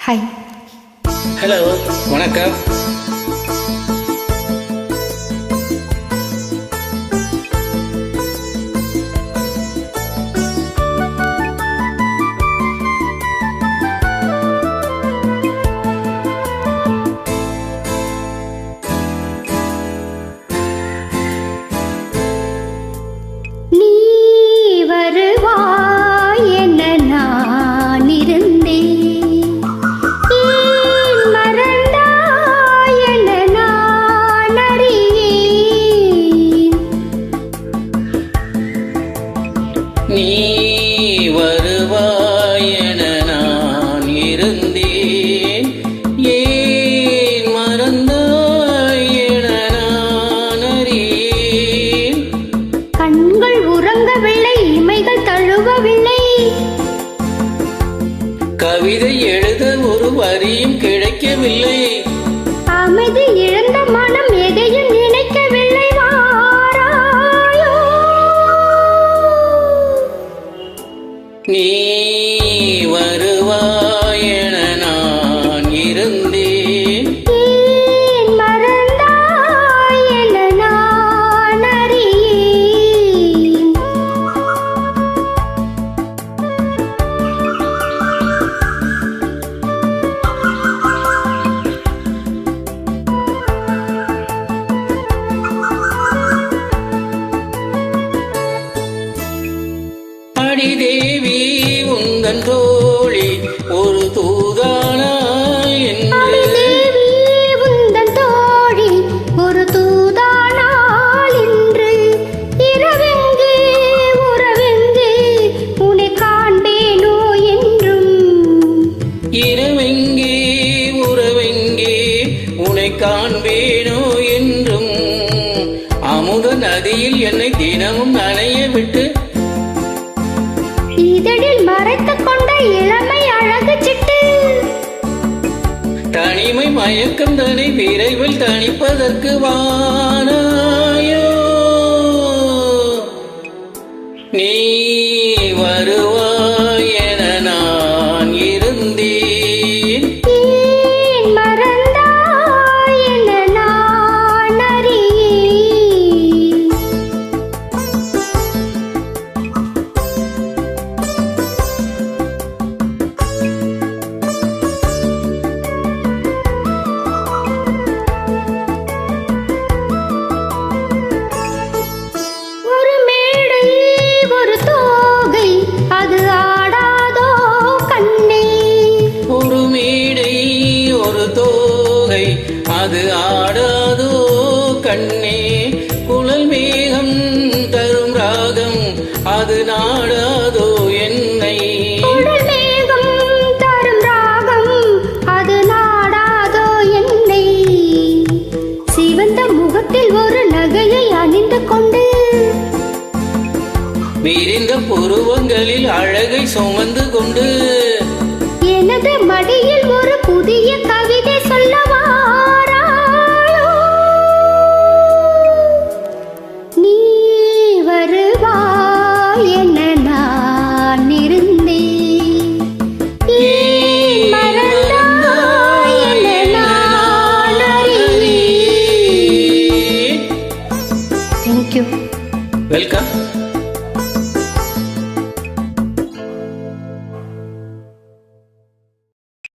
Hi. Hello, வணக்கம். நீ வருவாய் என நான் இருந்தேன், ஏன் மறந்தாய் என நான் அறியேன். கண்கள் உறங்கவில்லை, இமைகள் தழுவவில்லை, கவிதை எழுத ஒரு வரியும் கிடைக்கவில்லை, அமைதி இழந்த மனம் எதையும் நினைக்கவில்லை. நீ வருவாய் என நான் இருந்தேன், ஏன் மறந்தாய் என நான் அறியேன். அடி தேவி உந்தன் தோழி ஒரு தூதானா என்று, உந்தன் தோழி ஒரு தூதானால் என்று, இரவெங்கே உறவெங்கே உன்னை காண்பேனோ என்றும், இரவெங்கே உறவெங்கே உன்னை காண்பேனோ என்றும், அமுத நதியில் என்னை தினமும் நனைய விட்டு இதழில் மறைத்துக் கொண்ட இளமை அழகு சிட்டு, தனிமை மயக்கம் தன்னை விரைவில் தணிப்பதற்கு வானாயோ. நீ வருவாய் என நான் இருந்தேன், ஏன் மறந்தாய் என நான் அறியேன். அது ஆடாதோ கண்ணே, குழல் மேகம் தரும் ராகம் அது நாடாதோ என்னை. குழல் மேகம் தரும் ராகம் அது நாடாதோ என்னை. சிவந்த முகத்தில் ஒரு நகையை அணிந்து கொண்டு, விரிந்த புருவங்களில் அழகை சுமந்து கொண்டு,